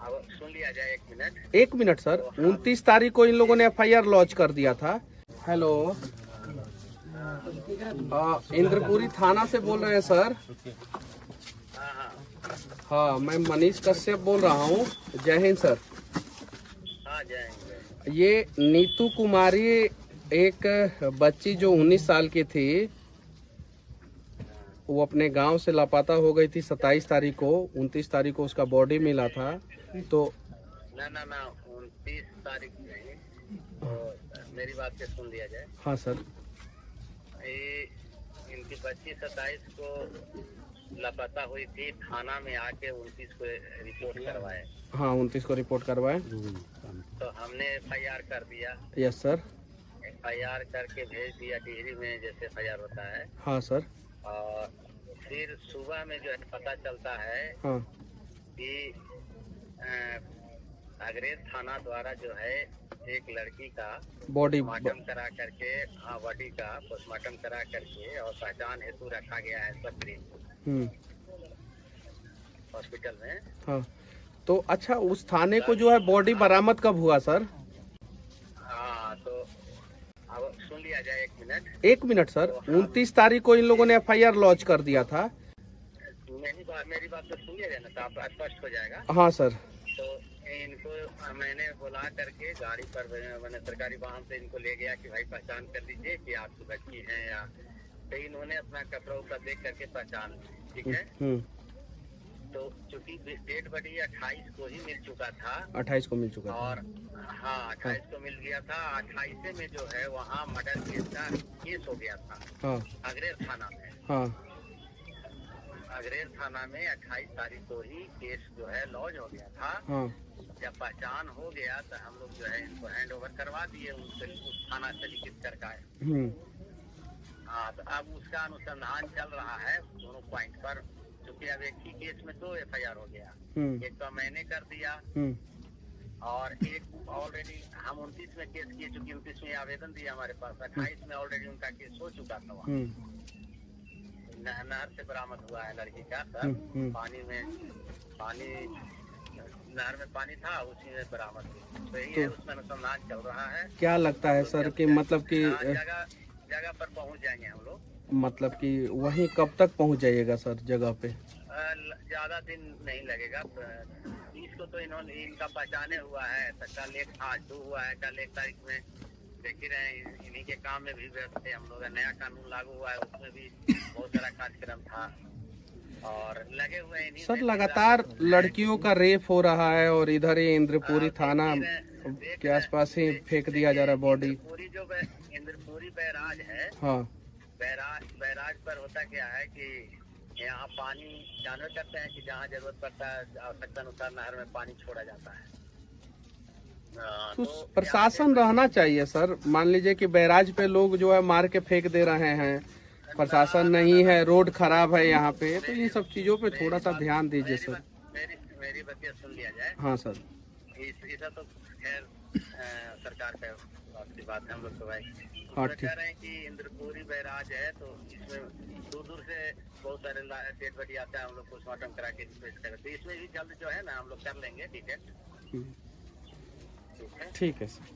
अब सुन लिया जाए, एक मिनट। एक मिनट सर, 29 तारीख को इन लोगों ने FIR लॉन्च कर दिया था। हेलो, इंद्रपुरी थाना से बोल रहे हैं सर? हाँ, मैं मनीष कश्यप बोल रहा हूँ। जय हिंद सर। हाँ, जय हिंद। ये नीतू कुमारी, एक बच्ची जो 19 साल की थी, वो अपने गांव से लापता हो गई थी 27 तारीख को। 29 तारीख को उसका बॉडी मिला था। तो ना 29 तारीख नहीं, तो मेरी बात से सुन लिया जाए। हाँ सर। ये इनकी बच्ची 27 को लापता हुई थी, थाना में आके 29 को रिपोर्ट करवाए। हाँ, 29 को रिपोर्ट करवाए। तो हमने FIR कर दिया। Yes sir. FIR करके भेज दिया टिहरी में, जैसे FIR होता है। हाँ सर। और फिर सुबह में जो है पता चलता है हाँ कि अग्रेर थाना द्वारा जो है एक लड़की का बॉडी पोस्टमार्टम करा करके, हाँ, बॉडी का पोस्टमार्टम करा करके और पहचान हेतु रखा गया है सकरी हॉस्पिटल में। हाँ, तो अच्छा, उस थाने को जो है बॉडी बरामद कब हुआ सर? हाँ, तो अब सुन लिया जाए, एक मिनट। एक मिनट सर, 29 तारीख को इन लोगों ने FIR लॉन्च कर दिया था। मेरी बात तो सुन लिया जाए ना, तो आप स्पष्ट हो जाएगा। हाँ सर। तो इनको मैंने बुला करके गाड़ी पर, मैंने सरकारी वाहन से इनको ले गया कि भाई पहचान कर लीजिए कि आपकी बच्ची है या। तो इन्होंने अपना कपड़ा उपड़ा देख करके पहचान, ठीक है। तो चूंकि डेड बॉडी 28 को ही मिल चुका था। 28 को मिल चुका था। और हाँ, 28 को मिल गया था। 28 में जो है वहाँ मर्डर केस का केस हो गया था। हाँ, अग्रेर थाना में। हाँ, अग्रेर थाना में 28 तारीख को ही केस जो है लॉन्च हो गया था। हाँ। जब पहचान हो गया तो हम लोग जो है इनको हैंड ओवर करवा दिए उनसे, उस थाना से लिखित करके। हाँ, तो अब उसका अनुसंधान चल रहा है दोनों पॉइंट पर, क्योंकि अब एक ही केस में 2 FIR हो गया। एक तो मैंने कर दिया और एक ऑलरेडी हम 29 में केस किए, चूंकि 29 में आवेदन दिया हमारे पास। 28 में ऑलरेडी उनका केस हो चुका था। वहाँ नहर से बरामद हुआ है लड़की का सर। पानी नहर में पानी था, उसी में बरामद हुई। तो यही है, उसमें अनुसंधान चल रहा है। क्या लगता है सर कि मतलब कि जगह पर पहुंच जाएंगे हम लोग? मतलब कि वहीं कब तक पहुंच जाइएगा सर जगह पे? ज्यादा दिन नहीं लगेगा। इसको तो इनका पहचाने हुआ है। तो कल एक आज 2 हुआ है, कल 1 तारीख में देख ही रहे हैं। इन्हीं के काम में भी व्यस्त थे हम लोग। नया कानून लागू हुआ है, उसमें भी बहुत सारा कार्यक्रम था और लगे हुए हैं। सर, लगातार लड़कियों का रेप हो रहा है और इधर ही इंद्रपुरी थाना के आसपास ही फेंक दिया जा रहा है बॉडी। इंद्रपुरी बैराज है। हाँ, बैराज पर होता क्या है कि यहाँ पानी जानवर करते हैं कि जहाँ जरूरत पड़ता है आवश्यकता अनुसार नहर में पानी छोड़ा जाता है। तो प्रशासन रहना चाहिए सर। मान लीजिए कि बैराज पे लोग जो है मार के फेंक दे रहे हैं, प्रशासन नहीं है, रोड खराब है यहाँ पे, तो इन सब चीजों पे थोड़ा सा ध्यान दीजिए सर। मेरी बात सुन लिया जाए। हाँ सर। ऐसा तो खैर सरकार का बात है, हम लोग तो भाई कह रहे हैं कि इंद्रपुरी बैराज है, तो इसमें दूर से बहुत सारे डेड बॉडी आता है। हम लोग पोस्टमार्टम करा के पेश करें, तो इसमें भी जल्द जो है ना हम लोग कर लेंगे। ठीक है, ठीक है सर।